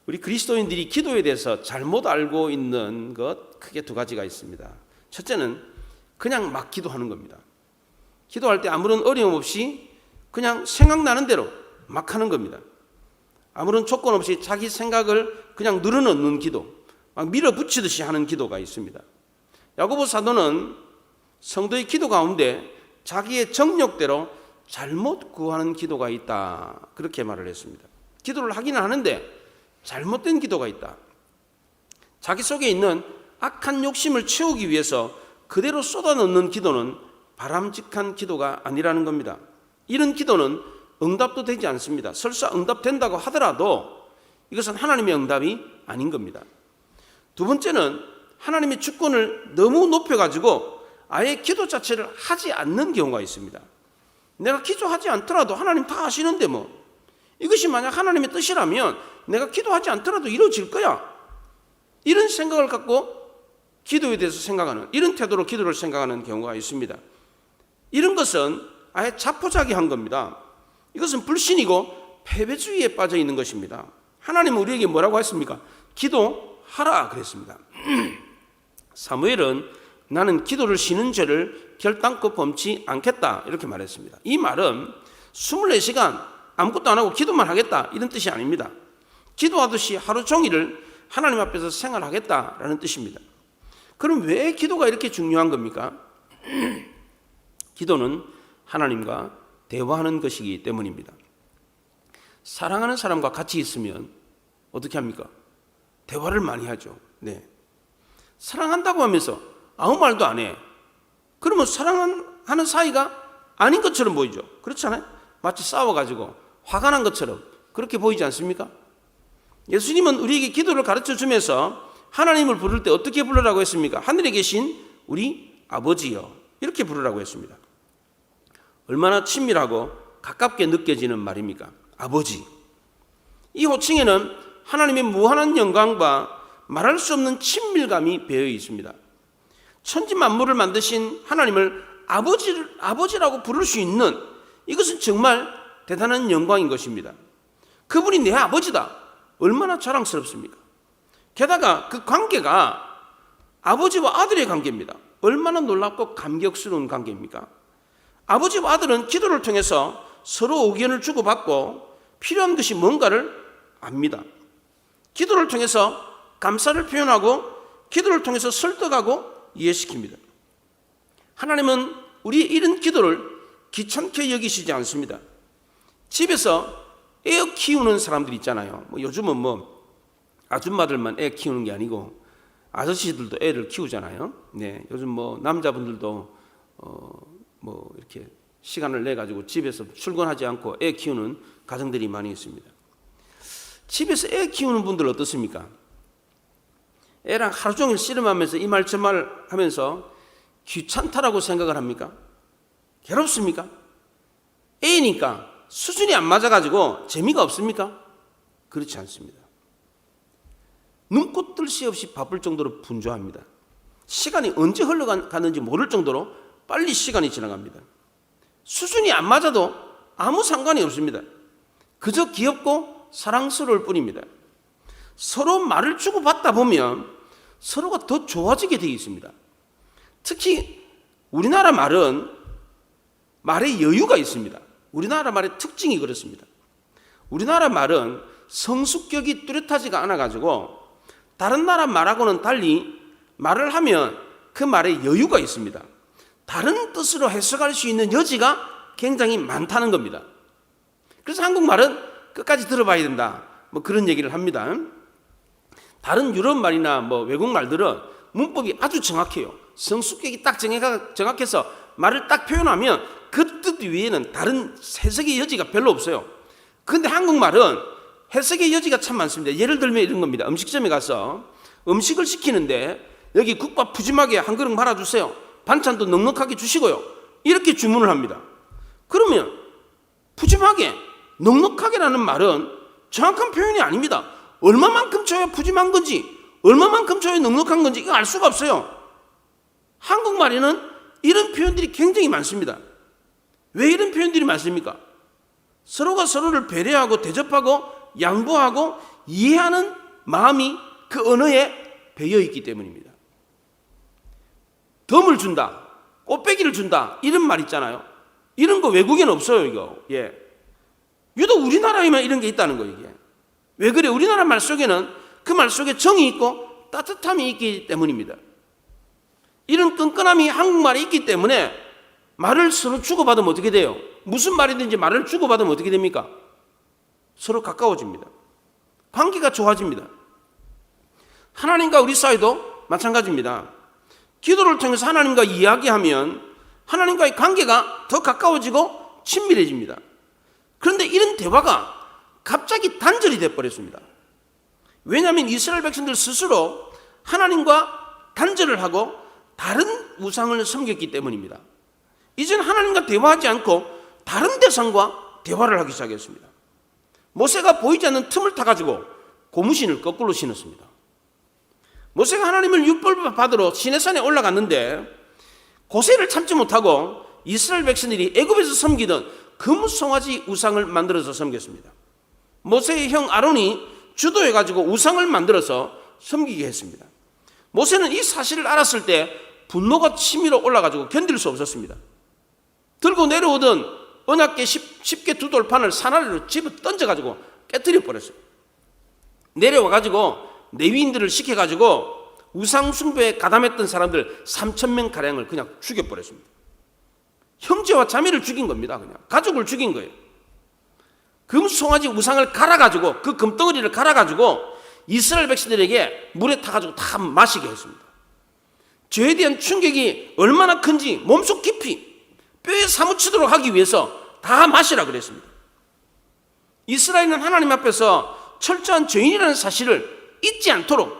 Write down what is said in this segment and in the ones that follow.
우리 그리스도인들이 기도에 대해서 잘못 알고 있는 것 크게 두 가지가 있습니다. 첫째는 그냥 막 기도하는 겁니다. 기도할 때 아무런 어려움 없이 그냥 생각나는 대로 막 하는 겁니다. 아무런 조건 없이 자기 생각을 그냥 늘어놓는 기도, 막 밀어붙이듯이 하는 기도가 있습니다. 야고보 사도는 성도의 기도 가운데 자기의 정욕대로 잘못 구하는 기도가 있다, 그렇게 말을 했습니다. 기도를 하기는 하는데 잘못된 기도가 있다. 자기 속에 있는 악한 욕심을 채우기 위해서 그대로 쏟아넣는 기도는 바람직한 기도가 아니라는 겁니다. 이런 기도는 응답도 되지 않습니다. 설사 응답된다고 하더라도 이것은 하나님의 응답이 아닌 겁니다. 두 번째는 하나님의 주권을 너무 높여가지고 아예 기도 자체를 하지 않는 경우가 있습니다. 내가 기도하지 않더라도 하나님 다 아시는데 뭐, 이것이 만약 하나님의 뜻이라면 내가 기도하지 않더라도 이루어질 거야, 이런 생각을 갖고 기도에 대해서 생각하는, 이런 태도로 기도를 생각하는 경우가 있습니다. 이런 것은 아예 자포자기한 겁니다. 이것은 불신이고 패배주의에 빠져 있는 것입니다. 하나님은 우리에게 뭐라고 했습니까? 기도하라 그랬습니다. 사무엘은 나는 기도를 쉬는 죄를 결단코 범치 않겠다, 이렇게 말했습니다. 이 말은 24시간 아무것도 안 하고 기도만 하겠다, 이런 뜻이 아닙니다. 기도하듯이 하루 종일을 하나님 앞에서 생활하겠다라는 뜻입니다. 그럼 왜 기도가 이렇게 중요한 겁니까? 기도는 하나님과 대화하는 것이기 때문입니다. 사랑하는 사람과 같이 있으면 어떻게 합니까? 대화를 많이 하죠. 네. 사랑한다고 하면서 아무 말도 안 해. 그러면 사랑하는 사이가 아닌 것처럼 보이죠. 그렇잖아요? 마치 싸워가지고 화가 난 것처럼 그렇게 보이지 않습니까? 예수님은 우리에게 기도를 가르쳐 주면서 하나님을 부를 때 어떻게 부르라고 했습니까? 하늘에 계신 우리 아버지요, 이렇게 부르라고 했습니다. 얼마나 친밀하고 가깝게 느껴지는 말입니까? 아버지. 이 호칭에는 하나님의 무한한 영광과 말할 수 없는 친밀감이 배어 있습니다. 천지 만물을 만드신 하나님을 아버지라고 부를 수 있는, 이것은 정말 대단한 영광인 것입니다. 그분이 내 아버지다, 얼마나 자랑스럽습니까? 게다가 그 관계가 아버지와 아들의 관계입니다. 얼마나 놀랍고 감격스러운 관계입니까? 아버지와 아들은 기도를 통해서 서로 의견을 주고받고 필요한 것이 뭔가를 압니다. 기도를 통해서 감사를 표현하고 기도를 통해서 설득하고 이해시킵니다. 하나님은 우리의 이런 기도를 귀찮게 여기시지 않습니다. 집에서 애 키우는 사람들 있잖아요. 요즘은 아줌마들만 애 키우는 게 아니고 아저씨들도 애를 키우잖아요. 네, 요즘 남자분들도 이렇게 시간을 내 가지고 집에서 출근하지 않고 애 키우는 가정들이 많이 있습니다. 집에서 애 키우는 분들 어떻습니까? 애랑 하루 종일 씨름하면서 이 말 저 말 하면서 귀찮다라고 생각을 합니까? 괴롭습니까? 애니까 수준이 안 맞아가지고 재미가 없습니까? 그렇지 않습니다. 눈꽃 뜰 새 없이 바쁠 정도로 분주합니다. 시간이 언제 흘러가는지 모를 정도로 빨리 시간이 지나갑니다. 수준이 안 맞아도 아무 상관이 없습니다. 그저 귀엽고 사랑스러울 뿐입니다. 서로 말을 주고받다 보면 서로가 더 좋아지게 되어 있습니다. 특히 우리나라 말은 말에 여유가 있습니다. 우리나라 말의 특징이 그렇습니다. 우리나라 말은 성숙격이 뚜렷하지가 않아가지고 다른 나라 말하고는 달리 말을 하면 그 말에 여유가 있습니다. 다른 뜻으로 해석할 수 있는 여지가 굉장히 많다는 겁니다. 그래서 한국말은 끝까지 들어봐야 된다, 그런 얘기를 합니다. 다른 유럽 말이나 외국 말들은 문법이 아주 정확해요. 성숙격이 딱 정확해서 말을 딱 표현하면 그 뜻 위에는 다른 해석의 여지가 별로 없어요. 그런데 한국말은 해석의 여지가 참 많습니다. 예를 들면 이런 겁니다. 음식점에 가서 음식을 시키는데 여기 국밥 푸짐하게 한 그릇 말아주세요, 반찬도 넉넉하게 주시고요, 이렇게 주문을 합니다. 그러면 푸짐하게, 넉넉하게라는 말은 정확한 표현이 아닙니다. 얼마만큼 줘야 푸짐한 건지, 얼마만큼 줘야 넉넉한 건지 이거 알 수가 없어요. 한국말에는 이런 표현들이 굉장히 많습니다. 왜 이런 표현들이 많습니까? 서로가 서로를 배려하고 대접하고 양보하고 이해하는 마음이 그 언어에 배어 있기 때문입니다. 덤을 준다, 꽃배기를 준다, 이런 말 있잖아요. 이런 거 외국에는 없어요, 이거. 예. 유독 우리나라에만 이런 게 있다는 거예요, 이게. 왜 그래? 우리나라 말 속에는 그 말 속에 정이 있고 따뜻함이 있기 때문입니다. 이런 끈끈함이 한국말에 있기 때문에 말을 서로 주고받으면 어떻게 돼요? 무슨 말이든지 말을 주고받으면 어떻게 됩니까? 서로 가까워집니다. 관계가 좋아집니다. 하나님과 우리 사이도 마찬가지입니다. 기도를 통해서 하나님과 이야기하면 하나님과의 관계가 더 가까워지고 친밀해집니다. 그런데 이런 대화가 갑자기 단절이 되어버렸습니다. 왜냐하면 이스라엘 백성들 스스로 하나님과 단절을 하고 다른 우상을 섬겼기 때문입니다. 이제는 하나님과 대화하지 않고 다른 대상과 대화를 하기 시작했습니다. 모세가 보이지 않는 틈을 타가지고 고무신을 거꾸로 신었습니다. 모세가 하나님을 율법을 받으러 시내산에 올라갔는데 고세를 참지 못하고 이스라엘 백성들이 애굽에서 섬기던 금송아지 우상을 만들어서 섬겼습니다. 모세의 형 아론이 주도해가지고 우상을 만들어서 섬기게 했습니다. 모세는 이 사실을 알았을 때 분노가 치밀어 올라가지고 견딜 수 없었습니다. 들고 내려오던 언약궤 10개 두 돌판을 사나리로 집어 던져가지고 깨뜨려 버렸어요. 내려와가지고 레위인들을 시켜가지고 우상 숭배에 가담했던 사람들 3,000명 가량을 그냥 죽여버렸습니다. 형제와 자매를 죽인 겁니다. 그냥 가족을 죽인 거예요. 금송아지 우상을 갈아가지고 그 금덩어리를 갈아가지고 이스라엘 백성들에게 물에 타가지고 다 마시게 했습니다. 죄에 대한 충격이 얼마나 큰지 몸속 깊이 뼈에 사무치도록 하기 위해서 다 마시라 그랬습니다. 이스라엘은 하나님 앞에서 철저한 죄인이라는 사실을 잊지 않도록,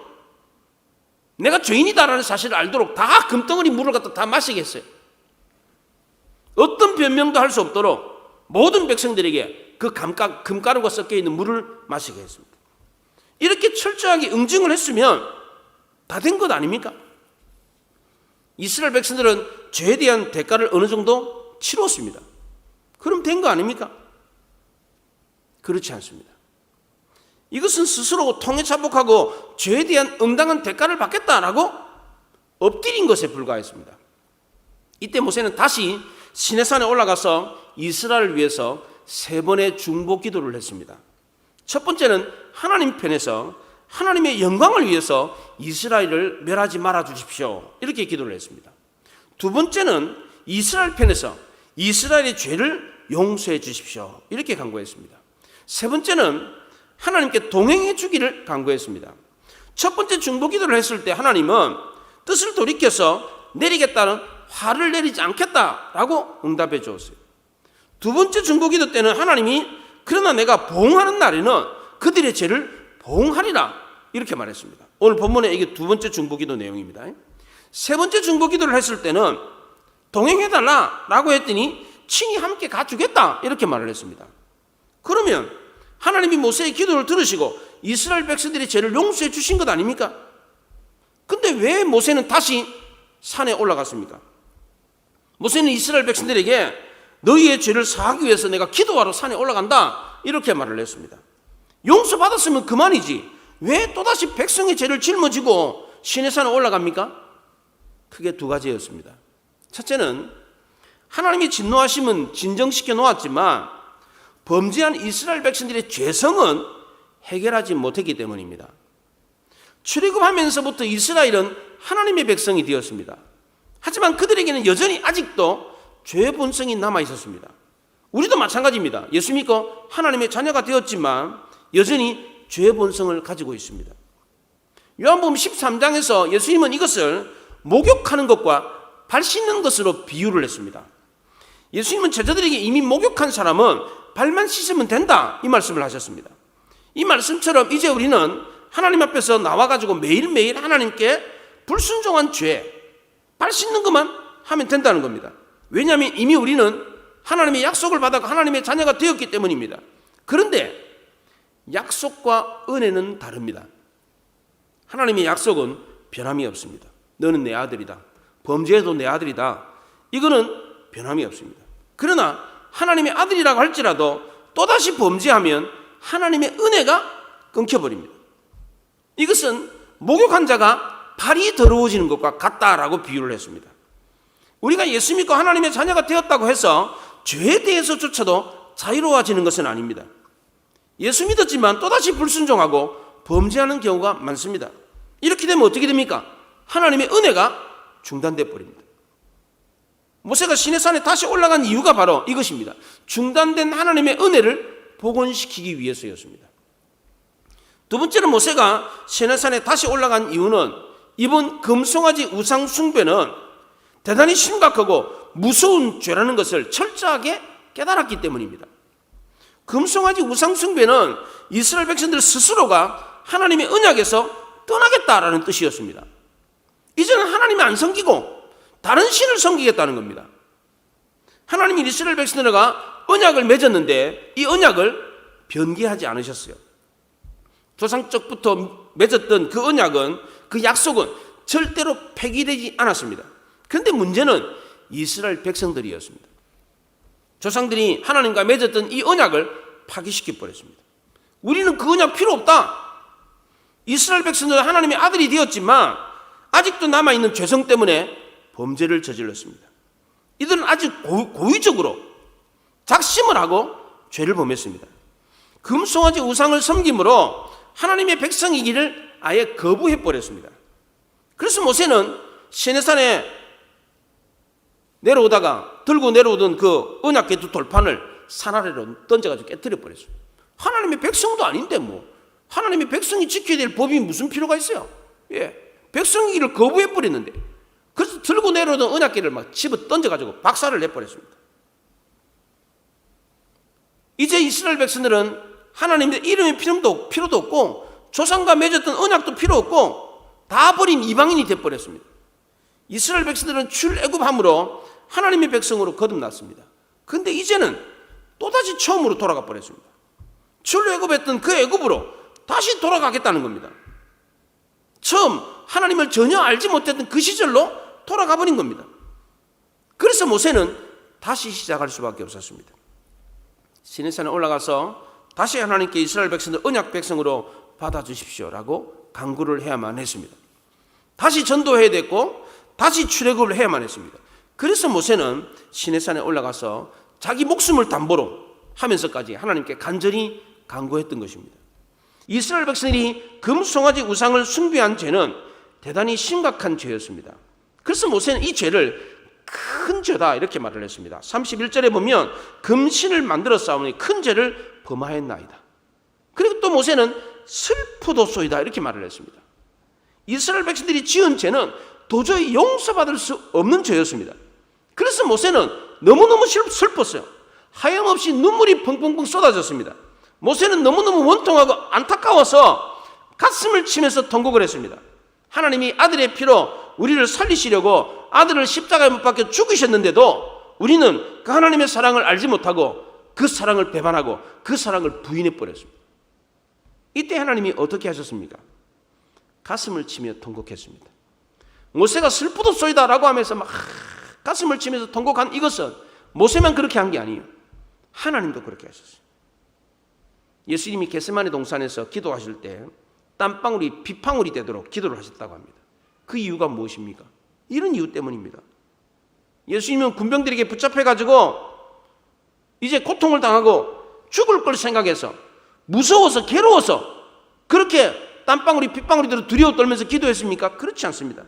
내가 죄인이다라는 사실을 알도록 다 금덩어리 물을 갖다 다 마시게 했어요. 어떤 변명도 할 수 없도록 모든 백성들에게 그 금가루가 섞여 있는 물을 마시게 했습니다. 이렇게 철저하게 응징을 했으면 다 된 것 아닙니까? 이스라엘 백성들은 죄에 대한 대가를 어느 정도 치렀습니다. 그럼 된 거 아닙니까? 그렇지 않습니다. 이것은 스스로 통회차복하고 죄에 대한 응당한 대가를 받겠다라고 엎드린 것에 불과했습니다. 이때 모세는 다시 시내산에 올라가서 이스라엘을 위해서 3번의 중보 기도를 했습니다. 첫 번째는 하나님 편에서 하나님의 영광을 위해서 이스라엘을 멸하지 말아 주십시오, 이렇게 기도를 했습니다. 두 번째는 이스라엘 편에서 이스라엘의 죄를 용서해 주십시오, 이렇게 간구했습니다. 세 번째는 하나님께 동행해 주기를 간구했습니다. 첫 번째 중보 기도를 했을 때 하나님은 뜻을 돌이켜서 내리겠다는 화를 내리지 않겠다라고 응답해 주었어요. 두 번째 중보 기도 때는 하나님이 그러나 내가 보응하는 날에는 그들의 죄를 보응하리라, 이렇게 말했습니다. 오늘 본문에 이게 두 번째 중보 기도 내용입니다. 세 번째 중보 기도를 했을 때는 동행해달라 라고 했더니 친히 함께 가주겠다, 이렇게 말을 했습니다. 그러면 하나님이 모세의 기도를 들으시고 이스라엘 백성들의 죄를 용서해 주신 것 아닙니까? 근데 왜 모세는 다시 산에 올라갔습니까? 모세는 이스라엘 백성들에게 너희의 죄를 사하기 위해서 내가 기도하러 산에 올라간다, 이렇게 말을 했습니다. 용서받았으면 그만이지 왜 또다시 백성의 죄를 짊어지고 시내산에 올라갑니까? 크게 두 가지였습니다. 첫째는 하나님이 진노하심은 진정시켜 놓았지만 범죄한 이스라엘 백성들의 죄성은 해결하지 못했기 때문입니다. 출애굽하면서부터 이스라엘은 하나님의 백성이 되었습니다. 하지만 그들에게는 여전히 아직도 죄의 본성이 남아 있었습니다. 우리도 마찬가지입니다. 예수 믿고 하나님의 자녀가 되었지만 여전히 죄의 본성을 가지고 있습니다. 요한복음 13장에서 예수님은 이것을 목욕하는 것과 발 씻는 것으로 비유를 했습니다. 예수님은 제자들에게 이미 목욕한 사람은 발만 씻으면 된다, 이 말씀을 하셨습니다. 이 말씀처럼 이제 우리는 하나님 앞에서 나와가지고 매일매일 하나님께 불순종한 죄, 발 씻는 것만 하면 된다는 겁니다. 왜냐하면 이미 우리는 하나님의 약속을 받아서 하나님의 자녀가 되었기 때문입니다. 그런데 약속과 은혜는 다릅니다. 하나님의 약속은 변함이 없습니다. 너는 내 아들이다, 범죄해도 내 아들이다, 이거는 변함이 없습니다. 그러나 하나님의 아들이라고 할지라도 또다시 범죄하면 하나님의 은혜가 끊겨버립니다. 이것은 목욕한 자가 발이 더러워지는 것과 같다라고 비유를 했습니다. 우리가 예수 믿고 하나님의 자녀가 되었다고 해서 죄에 대해서조차도 자유로워지는 것은 아닙니다. 예수 믿었지만 또다시 불순종하고 범죄하는 경우가 많습니다. 이렇게 되면 어떻게 됩니까? 하나님의 은혜가 중단돼 버립니다. 모세가 시내산에 다시 올라간 이유가 바로 이것입니다. 중단된 하나님의 은혜를 복원시키기 위해서였습니다. 두 번째로 모세가 시내산에 다시 올라간 이유는 이번 금송아지 우상 숭배는 대단히 심각하고 무서운 죄라는 것을 철저하게 깨달았기 때문입니다. 금송아지 우상 숭배는 이스라엘 백성들 스스로가 하나님의 언약에서 떠나겠다라는 뜻이었습니다. 이제는 하나님이 안 섬기고 다른 신을 섬기겠다는 겁니다. 하나님이 이스라엘 백성들과 언약을 맺었는데 이 언약을 변개하지 않으셨어요. 조상적부터 맺었던 그 언약은, 그 약속은 절대로 폐기되지 않았습니다. 그런데 문제는 이스라엘 백성들이었습니다. 조상들이 하나님과 맺었던 이 언약을 파기시켜 버렸습니다. 우리는 그 언약 필요 없다. 이스라엘 백성들은 하나님의 아들이 되었지만 아직도 남아있는 죄성 때문에 범죄를 저질렀습니다. 이들은 아주 고의적으로 작심을 하고 죄를 범했습니다. 금송아지 우상을 섬김으로 하나님의 백성이기를 아예 거부해버렸습니다. 그래서 모세는 시내산에 내려오다가 들고 내려오던 그 언약궤 두 돌판을 산 아래로 던져가지고 깨뜨려 버렸어요. 하나님의 백성도 아닌데 뭐 하나님의 백성이 지켜야 될 법이 무슨 필요가 있어요? 백성이기를 거부해버렸는데, 그래서 들고 내려오던 언약궤를 막 집어 던져가지고 박살을 내버렸습니다. 이제 이스라엘 백성들은 하나님의 이름의 필요도 없고 조상과 맺었던 언약도 필요 없고 다 버린 이방인이 되어버렸습니다. 이스라엘 백성들은 출애굽함으로 하나님의 백성으로 거듭났습니다. 그런데 이제는 또다시 처음으로 돌아가 버렸습니다. 출애굽했던 그 애굽으로 다시 돌아가겠다는 겁니다. 처음 하나님을 전혀 알지 못했던 그 시절로 돌아가 버린 겁니다. 그래서 모세는 다시 시작할 수밖에 없었습니다. 시내산에 올라가서 다시 하나님께 이스라엘 백성들 언약 백성으로 받아주십시오라고 간구를 해야만 했습니다. 다시 전도해야 됐고 다시 출애굽을 해야만 했습니다. 그래서 모세는 시내산에 올라가서 자기 목숨을 담보로 하면서까지 하나님께 간절히 간구했던 것입니다. 이스라엘 백성들이 금송아지 우상을 숭배한 죄는 대단히 심각한 죄였습니다. 그래서 모세는 이 죄를 큰 죄다 이렇게 말을 했습니다. 31절에 보면 금신을 만들어 싸우니 큰 죄를 범하였나이다. 그리고 또 모세는 슬프도소이다 이렇게 말을 했습니다. 이스라엘 백성들이 지은 죄는 도저히 용서받을 수 없는 죄였습니다. 그래서 모세는 너무너무 슬펐어요. 하염없이 눈물이 펑펑펑 쏟아졌습니다. 모세는 너무너무 원통하고 안타까워서 가슴을 치면서 통곡을 했습니다. 하나님이 아들의 피로 우리를 살리시려고 아들을 십자가에 못 박혀 죽이셨는데도 우리는 그 하나님의 사랑을 알지 못하고 그 사랑을 배반하고 그 사랑을 부인해버렸습니다. 이때 하나님이 어떻게 하셨습니까? 가슴을 치며 통곡했습니다. 모세가 슬프도소이다 라고 하면서 막 가슴을 치면서 통곡한 이것은 모세만 그렇게 한 게 아니에요. 하나님도 그렇게 하셨어요. 예수님이 겟세마네 동산에서 기도하실 때 땀방울이 빗방울이 되도록 기도를 하셨다고 합니다. 그 이유가 무엇입니까? 이런 이유 때문입니다. 예수님은 군병들에게 붙잡혀가지고 이제 고통을 당하고 죽을 걸 생각해서 무서워서 괴로워서 그렇게 땀방울이 빗방울이 되도록 두려워 떨면서 기도했습니까? 그렇지 않습니다.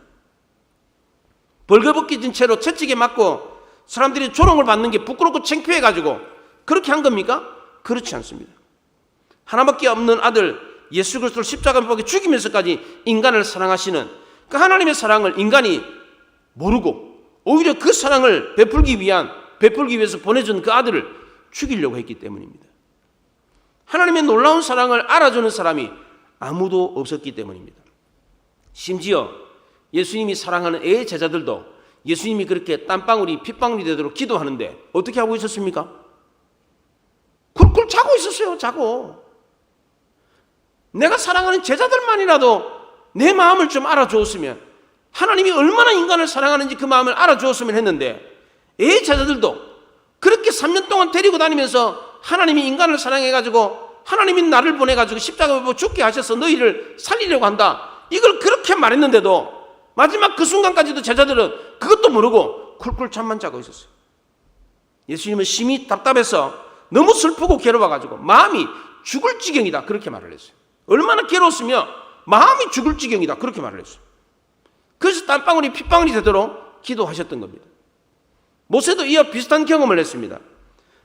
벌거벗겨진 채로 채찍에 맞고 사람들이 조롱을 받는 게 부끄럽고 창피해가지고 그렇게 한 겁니까? 그렇지 않습니다. 하나밖에 없는 아들 예수 그리스도를 십자가에 못 박혀 죽이면서까지 인간을 사랑하시는 그 하나님의 사랑을 인간이 모르고 오히려 그 사랑을 베풀기 위해서 보내준 그 아들을 죽이려고 했기 때문입니다. 하나님의 놀라운 사랑을 알아주는 사람이 아무도 없었기 때문입니다. 심지어 예수님이 사랑하는 애의 제자들도 예수님이 그렇게 땀방울이 핏방울이 되도록 기도하는데 어떻게 하고 있었습니까? 굴굴 자고 있었어요. 자고. 내가 사랑하는 제자들만이라도 내 마음을 좀 알아주었으면, 하나님이 얼마나 인간을 사랑하는지 그 마음을 알아주었으면 했는데, 애의 제자들도 그렇게 3년 동안 데리고 다니면서 하나님이 인간을 사랑해가지고 하나님이 나를 보내가지고 십자가에 못 죽게 하셔서 너희를 살리려고 한다. 이걸 그렇게 말했는데도 마지막 그 순간까지도 제자들은 그것도 모르고 쿨쿨 잠만 자고 있었어요. 예수님은 심히 답답해서 너무 슬프고 괴로워가지고 마음이 죽을 지경이다 그렇게 말을 했어요. 얼마나 괴로웠으면 마음이 죽을 지경이다 그렇게 말을 했어요. 그래서 땀방울이 핏방울이 되도록 기도하셨던 겁니다. 모세도 이와 비슷한 경험을 했습니다.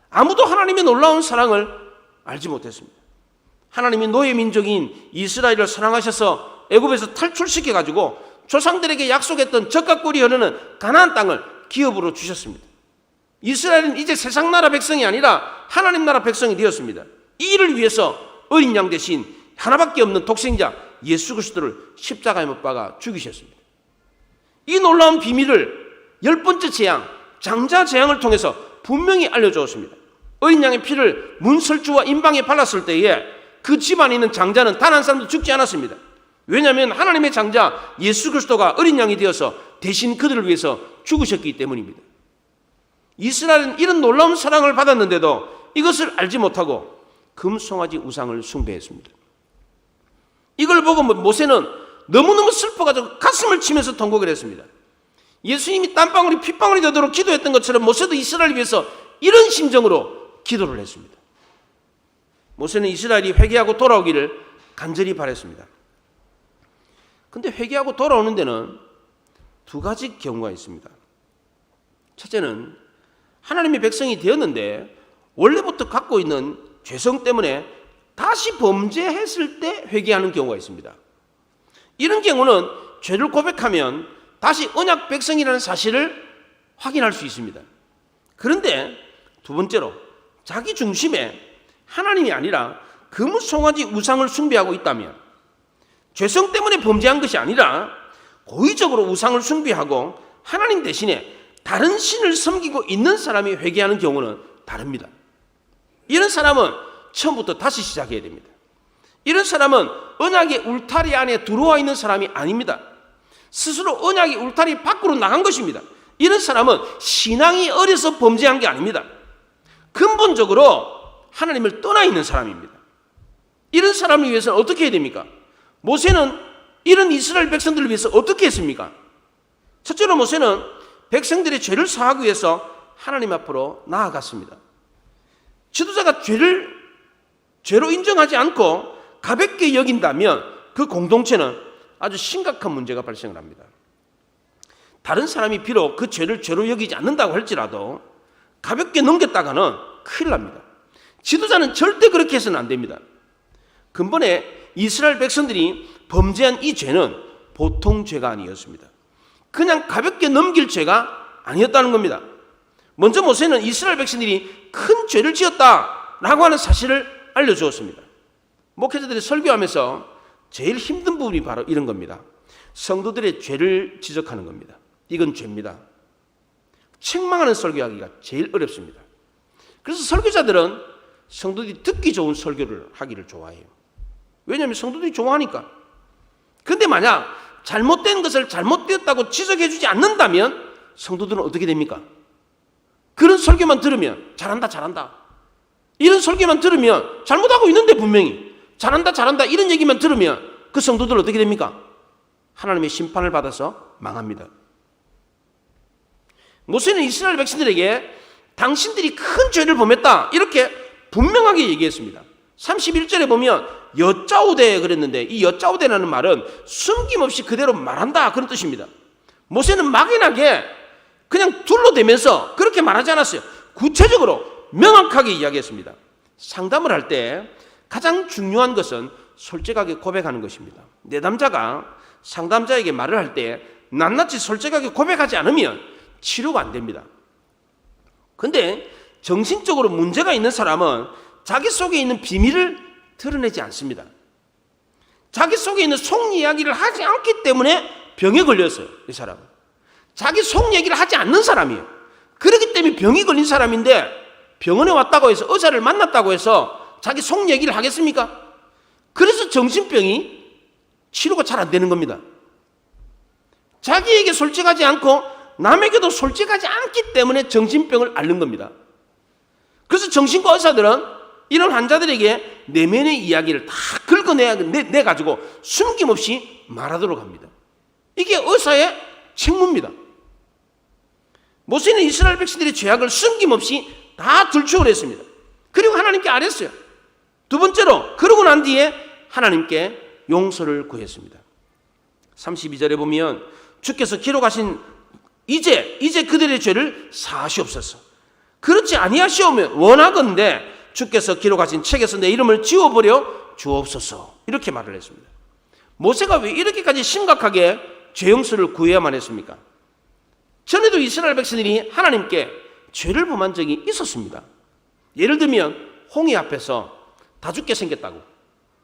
아무도 하나님의 놀라운 사랑을 알지 못했습니다. 하나님이 노예 민족인 이스라엘을 사랑하셔서 애굽에서 탈출시켜가지고 조상들에게 약속했던 젖과 꿀이 흐르는 가나안 땅을 기업으로 주셨습니다. 이스라엘은 이제 세상 나라 백성이 아니라 하나님 나라 백성이 되었습니다. 이 일을 위해서 어린 양 대신 하나밖에 없는 독생자 예수 그리스도를 십자가에 못 박아 죽이셨습니다. 이 놀라운 비밀을 10번째 재앙, 장자 재앙을 통해서 분명히 알려주었습니다. 어린 양의 피를 문설주와 임방에 발랐을 때에 그 집안에 있는 장자는 단 한 사람도 죽지 않았습니다. 왜냐하면 하나님의 장자 예수 그리스도가 어린 양이 되어서 대신 그들을 위해서 죽으셨기 때문입니다. 이스라엘은 이런 놀라운 사랑을 받았는데도 이것을 알지 못하고 금송아지 우상을 숭배했습니다. 이걸 보고 모세는 너무너무 슬퍼가지고 가슴을 치면서 통곡을 했습니다. 예수님이 땀방울이 핏방울이 되도록 기도했던 것처럼 모세도 이스라엘을 위해서 이런 심정으로 기도를 했습니다. 모세는 이스라엘이 회개하고 돌아오기를 간절히 바랬습니다. 근데 회개하고 돌아오는 데는 두 가지 경우가 있습니다. 첫째는 하나님의 백성이 되었는데 원래부터 갖고 있는 죄성 때문에 다시 범죄했을 때 회개하는 경우가 있습니다. 이런 경우는 죄를 고백하면 다시 언약 백성이라는 사실을 확인할 수 있습니다. 그런데 두 번째로 자기 중심에 하나님이 아니라 금송아지 우상을 숭배하고 있다면, 죄성 때문에 범죄한 것이 아니라 고의적으로 우상을 숭배하고 하나님 대신에 다른 신을 섬기고 있는 사람이 회개하는 경우는 다릅니다. 이런 사람은 처음부터 다시 시작해야 됩니다. 이런 사람은 언약의 울타리 안에 들어와 있는 사람이 아닙니다. 스스로 언약의 울타리 밖으로 나간 것입니다. 이런 사람은 신앙이 어려서 범죄한 게 아닙니다. 근본적으로 하나님을 떠나 있는 사람입니다. 이런 사람을 위해서는 어떻게 해야 됩니까? 모세는 이런 이스라엘 백성들을 위해서 어떻게 했습니까? 첫째로 모세는 백성들의 죄를 사하기 위해서 하나님 앞으로 나아갔습니다. 지도자가 죄로 인정하지 않고 가볍게 여긴다면 그 공동체는 아주 심각한 문제가 발생을 합니다. 다른 사람이 비록 그 죄를 죄로 여기지 않는다고 할지라도 가볍게 넘겼다가는 큰일 납니다. 지도자는 절대 그렇게 해서는 안 됩니다. 근본에 이스라엘 백성들이 범죄한 이 죄는 보통 죄가 아니었습니다. 그냥 가볍게 넘길 죄가 아니었다는 겁니다. 먼저 모세는 이스라엘 백성들이 큰 죄를 지었다라고 하는 사실을 알려주었습니다. 목회자들이 설교하면서 제일 힘든 부분이 바로 이런 겁니다. 성도들의 죄를 지적하는 겁니다. 이건 죄입니다. 책망하는 설교하기가 제일 어렵습니다. 그래서 설교자들은 성도들이 듣기 좋은 설교를 하기를 좋아해요. 왜냐하면 성도들이 좋아하니까. 그런데 만약 잘못된 것을 잘못되었다고 지적해 주지 않는다면 성도들은 어떻게 됩니까? 그런 설교만 들으면 잘한다 잘한다, 이런 설교만 들으면 잘못하고 있는데 분명히 잘한다 잘한다 이런 얘기만 들으면 그 성도들은 어떻게 됩니까? 하나님의 심판을 받아서 망합니다. 모세는 이스라엘 백성들에게 당신들이 큰 죄를 범했다 이렇게 분명하게 얘기했습니다. 31절에 보면 여짜오되 그랬는데 이 여짜오되라는 말은 숨김없이 그대로 말한다 그런 뜻입니다. 모세는 막연하게 그냥 둘러대면서 그렇게 말하지 않았어요. 구체적으로 명확하게 이야기했습니다. 상담을 할 때 가장 중요한 것은 솔직하게 고백하는 것입니다. 내담자가 상담자에게 말을 할 때 낱낱이 솔직하게 고백하지 않으면 치료가 안 됩니다. 그런데 정신적으로 문제가 있는 사람은 자기 속에 있는 비밀을 드러내지 않습니다. 자기 속에 있는 속 이야기를 하지 않기 때문에 병에 걸렸어요. 이 사람은 자기 속 얘기를 하지 않는 사람이에요. 그렇기 때문에 병이 걸린 사람인데 병원에 왔다고 해서 의사를 만났다고 해서 자기 속 얘기를 하겠습니까? 그래서 정신병이 치료가 잘 안 되는 겁니다. 자기에게 솔직하지 않고 남에게도 솔직하지 않기 때문에 정신병을 앓는 겁니다. 그래서 정신과 의사들은 이런 환자들에게 내면의 이야기를 다 긁어내가지고 숨김없이 말하도록 합니다. 이게 의사의 책무입니다. 모세는 이스라엘 백성들의 죄악을 숨김없이 다 들추어냈습니다. 그리고 하나님께 아뢰었어요. 두 번째로 그러고 난 뒤에 하나님께 용서를 구했습니다. 32절에 보면 주께서 기록하신 이제 그들의 죄를 사하시옵소서. 그렇지 아니하시오면 원하건대 주께서 기록하신 책에서 내 이름을 지워버려 주옵소서. 이렇게 말을 했습니다. 모세가 왜 이렇게까지 심각하게 죄 용서를 구해야만 했습니까? 전에도 이스라엘 백성들이 하나님께 죄를 범한 적이 있었습니다. 예를 들면 홍해 앞에서 다 죽게 생겼다고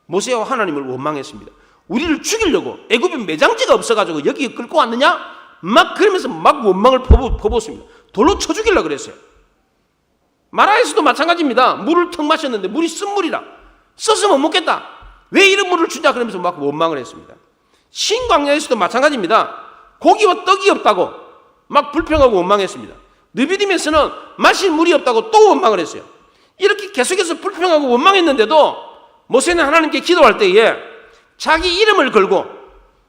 모세와 하나님을 원망했습니다. 우리를 죽이려고 애굽에 매장지가 없어가지고 여기 끌고 왔느냐? 막 그러면서 막 원망을 퍼붓습니다. 돌로 쳐 죽이려고 그랬어요. 마라에서도 마찬가지입니다. 물을 턱 마셨는데 물이 쓴물이라 써서 못 먹겠다. 왜 이런 물을 주냐? 그러면서 막 원망을 했습니다. 신광야에서도 마찬가지입니다. 고기와 떡이 없다고 막 불평하고 원망했습니다. 느비딤에서는 마실 물이 없다고 또 원망을 했어요. 이렇게 계속해서 불평하고 원망했는데도 모세는 하나님께 기도할 때에 자기 이름을 걸고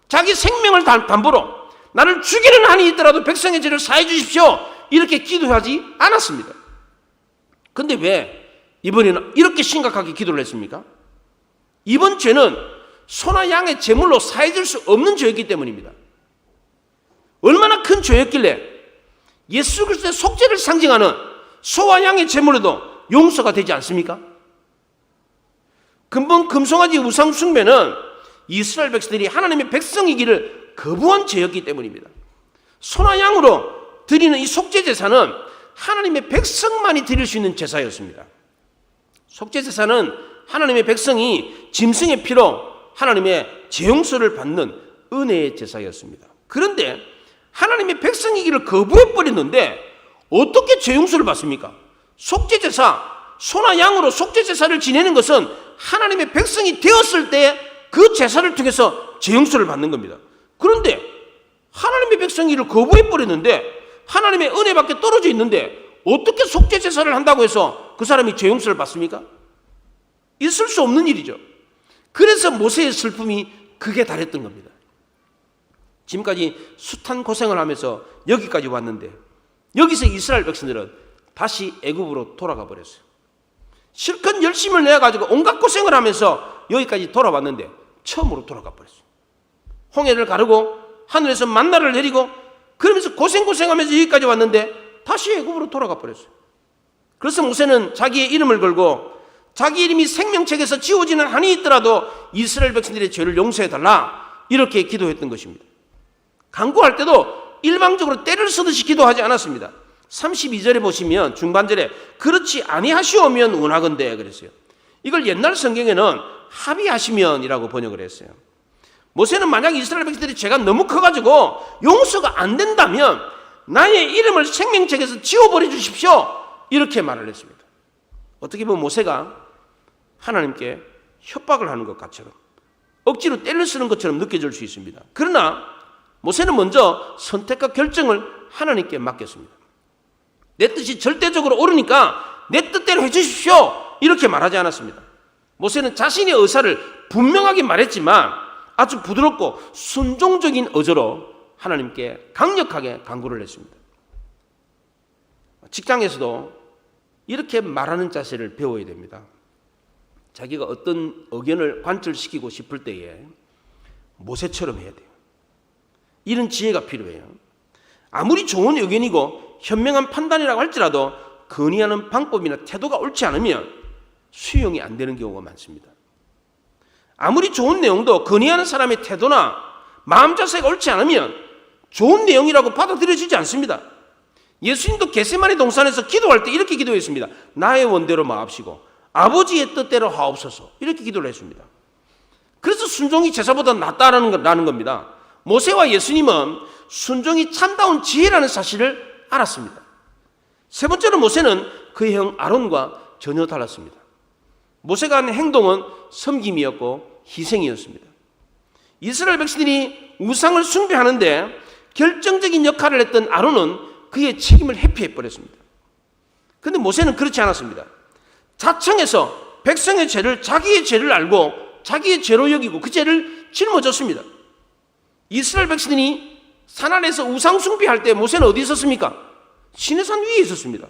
자기 생명을 담보로 나를 죽이는 한이 있더라도 백성의 죄를 사해 주십시오. 이렇게 기도하지 않았습니다. 근데 왜 이번에는 이렇게 심각하게 기도를 했습니까? 이번 죄는 소나 양의 제물로 사해줄 수 없는 죄였기 때문입니다. 얼마나 큰 죄였길래 예수 그리스도의 속죄를 상징하는 소와 양의 제물에도 용서가 되지 않습니까? 근본 금송아지 우상 숭배는 이스라엘 백성들이 하나님의 백성이기를 거부한 죄였기 때문입니다. 소나 양으로 드리는 이 속죄 제사는 하나님의 백성만이 드릴 수 있는 제사였습니다. 속죄 제사는 하나님의 백성이 짐승의 피로 하나님의 죄 용서를 받는 은혜의 제사였습니다. 그런데 하나님의 백성이기를 거부해버렸는데 어떻게 죄 용서를 받습니까? 속죄 제사, 소나 양으로 속죄 제사를 지내는 것은 하나님의 백성이 되었을 때 그 제사를 통해서 죄 용서를 받는 겁니다. 그런데 하나님의 백성이기를 거부해버렸는데 하나님의 은혜밖에 떨어져 있는데 어떻게 속죄 제사를 한다고 해서 그 사람이 죄 용서를 받습니까? 있을 수 없는 일이죠. 그래서 모세의 슬픔이 극에 달했던 겁니다. 지금까지 숱한 고생을 하면서 여기까지 왔는데 여기서 이스라엘 백성들은 다시 애굽으로 돌아가 버렸어요. 실컷 열심을 내가지고 온갖 고생을 하면서 여기까지 돌아왔는데 처음으로 돌아가 버렸어요. 홍해를 가르고 하늘에서 만나를 내리고 그러면서 고생하면서 여기까지 왔는데 다시 애굽으로 돌아가 버렸어요. 그래서 모세는 자기의 이름을 걸고 자기 이름이 생명책에서 지워지는 한이 있더라도 이스라엘 백성들의 죄를 용서해달라 이렇게 기도했던 것입니다. 간구할 때도 일방적으로 때를 쓰듯이 기도하지 않았습니다. 32절에 보시면 중반절에 그렇지 아니하시오면 원하건대 그랬어요. 이걸 옛날 성경에는 합의하시면이라고 번역을 했어요. 모세는 만약 이스라엘 백성들의 죄가 너무 커가지고 용서가 안 된다면 나의 이름을 생명책에서 지워버려 주십시오 이렇게 말을 했습니다. 어떻게 보면 모세가 하나님께 협박을 하는 것 같처럼 억지로 때를 쓰는 것처럼 느껴질 수 있습니다. 그러나 모세는 먼저 선택과 결정을 하나님께 맡겼습니다. 내 뜻이 절대적으로 옳으니까 내 뜻대로 해주십시오 이렇게 말하지 않았습니다. 모세는 자신의 의사를 분명하게 말했지만 아주 부드럽고 순종적인 어조로 하나님께 강력하게 간구를 했습니다. 직장에서도 이렇게 말하는 자세를 배워야 됩니다. 자기가 어떤 의견을 관철시키고 싶을 때에 모세처럼 해야 돼요. 이런 지혜가 필요해요. 아무리 좋은 의견이고 현명한 판단이라고 할지라도 건의하는 방법이나 태도가 옳지 않으면 수용이 안 되는 경우가 많습니다. 아무리 좋은 내용도 건의하는 사람의 태도나 마음 자세가 옳지 않으면 좋은 내용이라고 받아들여지지 않습니다. 예수님도 겟세마네 동산에서 기도할 때 이렇게 기도했습니다. 나의 원대로 마옵시고 아버지의 뜻대로 하옵소서 이렇게 기도를 했습니다. 그래서 순종이 제사보다 낫다라는 겁니다. 모세와 예수님은 순종이 참다운 지혜라는 사실을 알았습니다. 세 번째로 모세는 그의 형 아론과 전혀 달랐습니다. 모세가 한 행동은 섬김이었고 희생이었습니다. 이스라엘 백성들이 우상을 숭배하는데 결정적인 역할을 했던 아론은 그의 책임을 회피해버렸습니다. 그런데 모세는 그렇지 않았습니다. 자청해서 백성의 죄를 자기의 죄를 알고 자기의 죄로 여기고 그 죄를 짊어졌습니다. 이스라엘 백성이 산 아래에서 우상 숭배할 때 모세는 어디 있었습니까? 시내산 위에 있었습니다.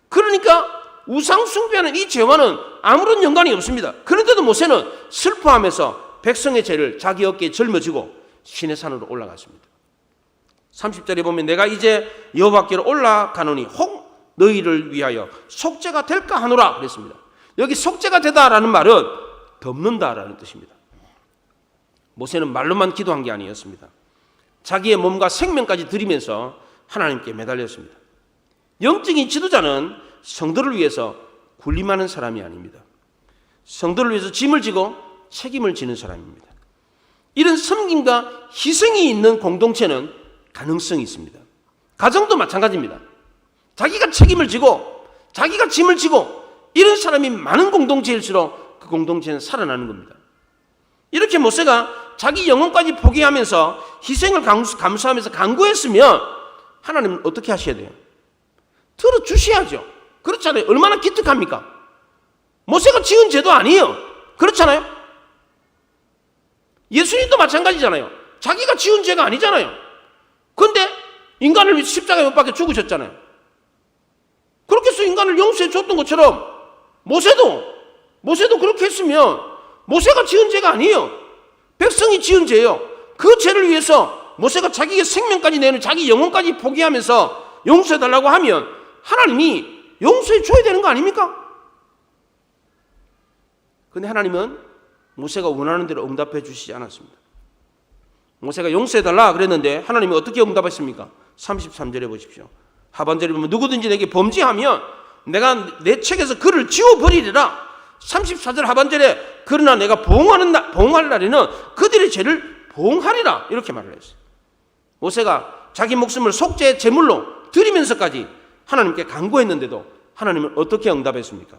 그러니까 우상 숭배하는 이 죄와는 아무런 연관이 없습니다. 그런데도 모세는 슬퍼하면서 백성의 죄를 자기 어깨에 짊어지고 시내산으로 올라갔습니다. 30절에 보면 내가 이제 여호와께로 올라가노니 혹 너희를 위하여 속죄가 될까 하노라 그랬습니다. 여기 속죄가 되다라는 말은 덮는다라는 뜻입니다. 모세는 말로만 기도한 게 아니었습니다. 자기의 몸과 생명까지 드리면서 하나님께 매달렸습니다. 영적인 지도자는 성도를 위해서 군림하는 사람이 아닙니다. 성도를 위해서 짐을 지고 책임을 지는 사람입니다. 이런 섬김과 희생이 있는 공동체는 가능성이 있습니다. 가정도 마찬가지입니다. 자기가 책임을 지고 자기가 짐을 지고 이런 사람이 많은 공동체일수록 그 공동체는 살아나는 겁니다. 이렇게 모세가 자기 영혼까지 포기하면서 희생을 감수하면서 간구했으면 하나님은 어떻게 하셔야 돼요? 들어주셔야죠. 그렇잖아요. 얼마나 기특합니까? 모세가 지은 죄도 아니에요. 그렇잖아요. 예수님도 마찬가지잖아요. 자기가 지은 죄가 아니잖아요. 그런데 인간을 위해 십자가에 못 박혀 죽으셨잖아요. 그렇게 해서 인간을 용서해 줬던 것처럼 모세도 그렇게 했으면 모세가 지은 죄가 아니에요. 백성이 지은 죄예요. 그 죄를 위해서 모세가 자기의 생명까지 내는 자기 영혼까지 포기하면서 용서해달라고 하면 하나님이 용서해 줘야 되는 거 아닙니까? 그런데 하나님은 모세가 원하는 대로 응답해 주시지 않았습니다. 모세가 용서해달라 그랬는데 하나님이 어떻게 응답했습니까? 33절에 보십시오. 하반절에 보면 누구든지 내게 범죄하면 내가 내 책에서 그를 지워버리리라. 34절 하반절에 그러나 내가 보응할 날에는 그들의 죄를 보응하리라 이렇게 말을 했어요. 모세가 자기 목숨을 속죄의 제물로 드리면서까지 하나님께 간구했는데도 하나님은 어떻게 응답했습니까?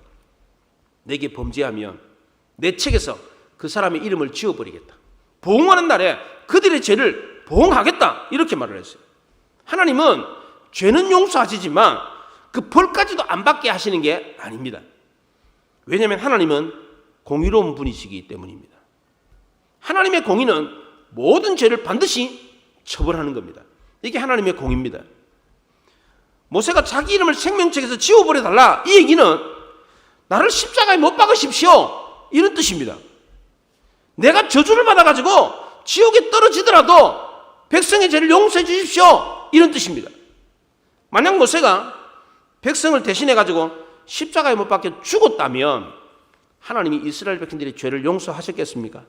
내게 범죄하면 내 책에서 그 사람의 이름을 지워버리겠다. 보응하는 날에 그들의 죄를 보응하겠다 이렇게 말을 했어요. 하나님은 죄는 용서하시지만 그 벌까지도 안 받게 하시는 게 아닙니다. 왜냐하면 하나님은 공의로운 분이시기 때문입니다. 하나님의 공의는 모든 죄를 반드시 처벌하는 겁니다. 이게 하나님의 공의입니다. 모세가 자기 이름을 생명책에서 지워버려달라 이 얘기는 나를 십자가에 못 박으십시오 이런 뜻입니다. 내가 저주를 받아가지고 지옥에 떨어지더라도 백성의 죄를 용서해 주십시오 이런 뜻입니다. 만약 모세가 백성을 대신해가지고 십자가에 못 박혀 죽었다면 하나님이 이스라엘 백성들의 죄를 용서하셨겠습니까?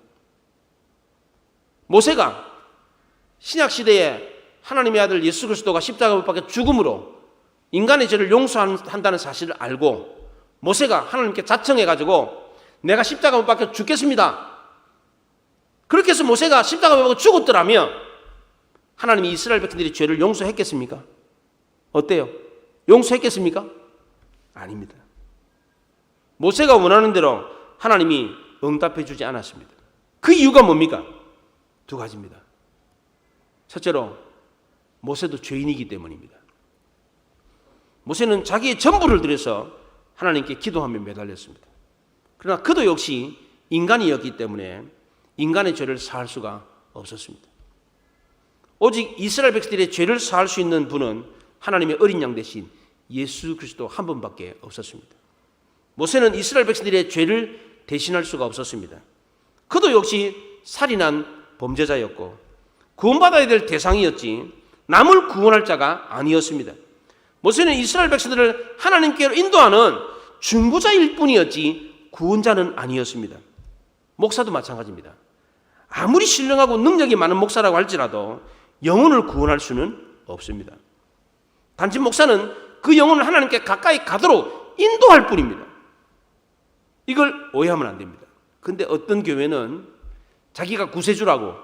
모세가 신약시대에 하나님의 아들 예수 그리스도가 십자가에 못 박혀 죽음으로 인간의 죄를 용서한다는 사실을 알고 모세가 하나님께 자청해가지고 내가 십자가에 못 박혀 죽겠습니다. 그렇게 해서 모세가 십자가에 못 박혀 죽었더라면 하나님이 이스라엘 백성들의 죄를 용서했겠습니까? 어때요? 용서했겠습니까? 아닙니다. 모세가 원하는 대로 하나님이 응답해 주지 않았습니다. 그 이유가 뭡니까? 두 가지입니다. 첫째로 모세도 죄인이기 때문입니다. 모세는 자기의 전부를 들여서 하나님께 기도하며 매달렸습니다. 그러나 그도 역시 인간이었기 때문에 인간의 죄를 사할 수가 없었습니다. 오직 이스라엘 백성들의 죄를 사할 수 있는 분은 하나님의 어린 양 대신 예수 그리스도 한 분밖에 없었습니다. 모세는 이스라엘 백성들의 죄를 대신할 수가 없었습니다. 그도 역시 살인한 범죄자였고 구원받아야 될 대상이었지 남을 구원할 자가 아니었습니다. 모세는 이스라엘 백성들을 하나님께로 인도하는 중보자일 뿐이었지 구원자는 아니었습니다. 목사도 마찬가지입니다. 아무리 신령하고 능력이 많은 목사라고 할지라도 영혼을 구원할 수는 없습니다. 단지 목사는 그 영혼을 하나님께 가까이 가도록 인도할 뿐입니다. 이걸 오해하면 안 됩니다. 그런데 어떤 교회는 자기가 구세주라고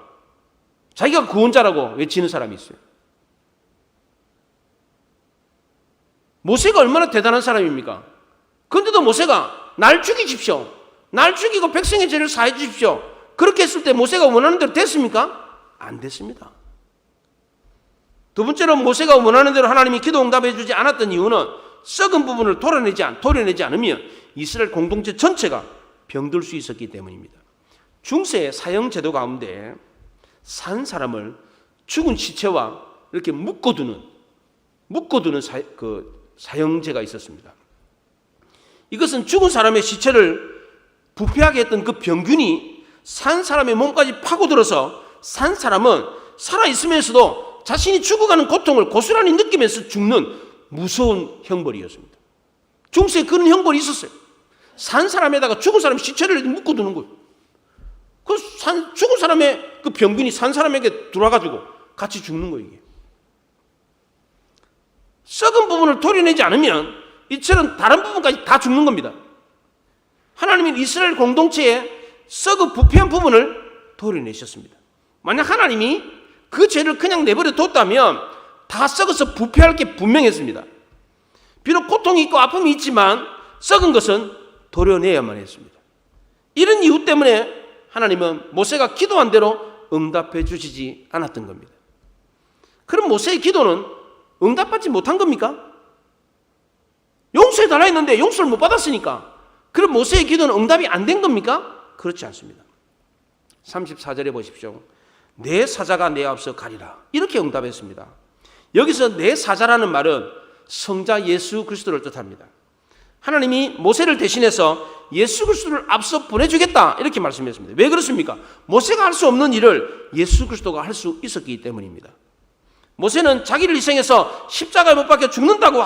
자기가 구원자라고 외치는 사람이 있어요. 모세가 얼마나 대단한 사람입니까? 그런데도 모세가 날 죽이십시오. 날 죽이고 백성의 죄를 사해 주십시오. 그렇게 했을 때 모세가 원하는 대로 됐습니까? 안 됐습니다. 두 번째로 모세가 원하는 대로 하나님이 기도 응답해 주지 않았던 이유는 썩은 부분을 도려내지 않으면 이스라엘 공동체 전체가 병들 수 있었기 때문입니다. 중세 사형 제도 가운데 산 사람을 죽은 시체와 이렇게 묶어두는 사형제가 있었습니다. 이것은 죽은 사람의 시체를 부패하게 했던 그 병균이 산 사람의 몸까지 파고들어서 산 사람은 살아있으면서도 자신이 죽어가는 고통을 고스란히 느끼면서 죽는 무서운 형벌이었습니다. 중세에 그런 형벌이 있었어요. 산 사람에다가 죽은 사람 시체를 묶어두는 거예요. 죽은 사람의 그 병균이 산 사람에게 들어와가지고 같이 죽는 거예요. 이게. 썩은 부분을 도려내지 않으면 이처럼 다른 부분까지 다 죽는 겁니다. 하나님은 이스라엘 공동체의 썩은 부패한 부분을 도려내셨습니다. 만약 하나님이 그 죄를 그냥 내버려 뒀다면 다 썩어서 부패할 게 분명했습니다. 비록 고통이 있고 아픔이 있지만 썩은 것은 도려내야만 했습니다. 이런 이유 때문에 하나님은 모세가 기도한 대로 응답해 주시지 않았던 겁니다. 그럼 모세의 기도는 응답받지 못한 겁니까? 용서해 달라 했는데 용서를 못 받았으니까 그럼 모세의 기도는 응답이 안 된 겁니까? 그렇지 않습니다. 34절에 보십시오. 내 사자가 내 앞서 가리라 이렇게 응답했습니다. 여기서 내 사자라는 말은 성자 예수 그리스도를 뜻합니다. 하나님이 모세를 대신해서 예수 그리스도를 앞서 보내주겠다 이렇게 말씀했습니다. 왜 그렇습니까? 모세가 할 수 없는 일을 예수 그리스도가 할 수 있었기 때문입니다. 모세는 자기를 희생해서 십자가에 못 박혀 죽는다고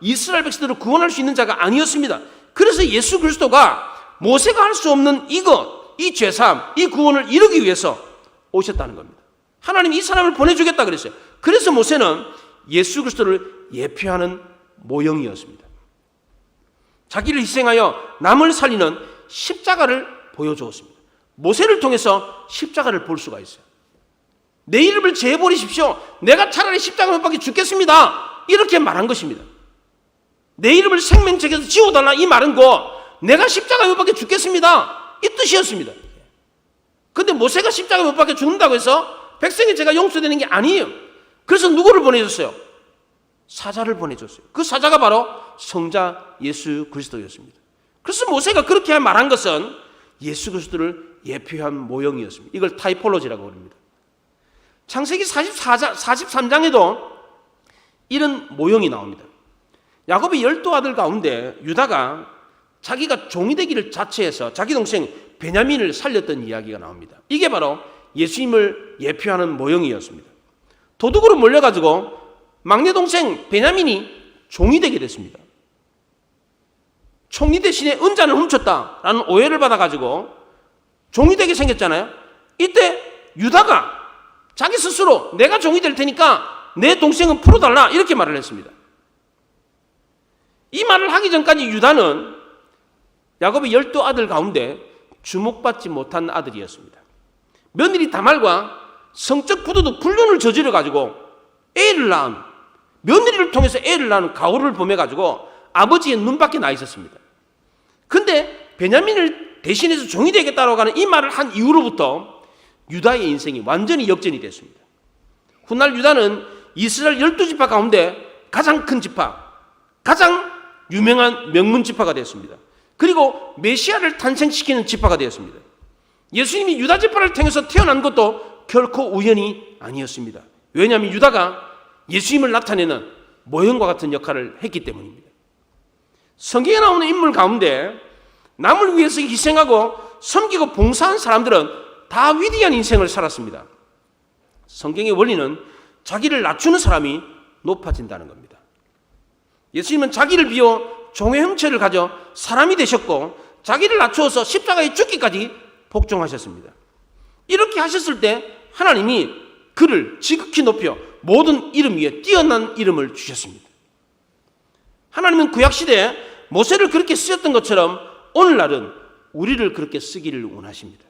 이스라엘 백성들을 구원할 수 있는 자가 아니었습니다. 그래서 예수 그리스도가 모세가 할 수 없는 이 죄사함, 이 구원을 이루기 위해서 오셨다는 겁니다. 하나님이 이 사람을 보내주겠다 그랬어요. 그래서 모세는 예수 그리스도를 예표하는 모형이었습니다. 자기를 희생하여 남을 살리는 십자가를 보여주었습니다. 모세를 통해서 십자가를 볼 수가 있어요. 내 이름을 제해버리십시오. 내가 차라리 십자가 못 박혀 죽겠습니다. 이렇게 말한 것입니다. 내 이름을 생명책에서 지워달라 이 말은 내가 십자가 못 박혀 죽겠습니다. 이 뜻이었습니다. 그런데 모세가 십자가 못 박혀 죽는다고 해서 백성의 죄가 용서되는 게 아니에요. 그래서 누구를 보내줬어요? 사자를 보내줬어요. 그 사자가 바로 성자 예수 그리스도였습니다. 그래서 모세가 그렇게 말한 것은 예수 그리스도를 예표한 모형이었습니다. 이걸 타이폴로지라고 합니다. 창세기 43장에도 이런 모형이 나옵니다. 야곱의 12아들 가운데 유다가 자기가 종이 되기를 자처해서 자기 동생 베냐민을 살렸던 이야기가 나옵니다. 이게 바로 예수님을 예표하는 모형이었습니다. 도둑으로 몰려가지고 막내 동생 베냐민이 종이 되게 됐습니다. 총리 대신에 은잔을 훔쳤다라는 오해를 받아가지고 종이 되게 생겼잖아요. 이때 유다가 자기 스스로 내가 종이 될 테니까 내 동생은 풀어달라 이렇게 말을 했습니다. 이 말을 하기 전까지 유다는 야곱의 12아들 가운데 주목받지 못한 아들이었습니다. 며느리 다말과 성적 부도덕 불륜을 저질러가지고 애를 낳은, 며느리를 통해서 애를 낳은 가오를 범해가지고 아버지의 눈밖에 나 있었습니다. 근데 베냐민을 대신해서 종이 되겠다고 하는 이 말을 한 이후로부터 유다의 인생이 완전히 역전이 됐습니다. 훗날 유다는 이스라엘 12지파 가운데 가장 큰 지파, 가장 유명한 명문 지파가 되었습니다. 그리고 메시아를 탄생시키는 지파가 되었습니다. 예수님이 유다 지파를 통해서 태어난 것도 결코 우연이 아니었습니다. 왜냐하면 유다가 예수님을 나타내는 모형과 같은 역할을 했기 때문입니다. 성경에 나오는 인물 가운데 남을 위해서 희생하고 섬기고 봉사한 사람들은 다 위대한 인생을 살았습니다. 성경의 원리는 자기를 낮추는 사람이 높아진다는 겁니다. 예수님은 자기를 비워 종의 형체를 가져 사람이 되셨고 자기를 낮추어서 십자가에 죽기까지 복종하셨습니다. 이렇게 하셨을 때 하나님이 그를 지극히 높여 모든 이름 위에 뛰어난 이름을 주셨습니다. 하나님은 구약시대에 모세를 그렇게 쓰셨던 것처럼 오늘날은 우리를 그렇게 쓰기를 원하십니다.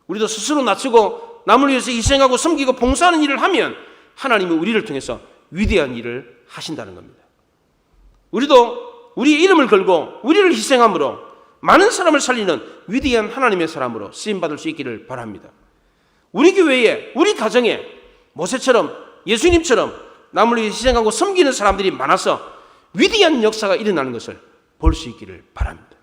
우리도 스스로 낮추고 남을 위해서 희생하고 섬기고 봉사하는 일을 하면 하나님은 우리를 통해서 위대한 일을 하신다는 겁니다. 우리도 우리의 이름을 걸고 우리를 희생함으로 많은 사람을 살리는 위대한 하나님의 사람으로 쓰임받을 수 있기를 바랍니다. 우리 교회에, 우리 가정에 모세처럼 예수님처럼 남을 위해 희생하고 섬기는 사람들이 많아서 위대한 역사가 일어나는 것을 볼 수 있기를 바랍니다.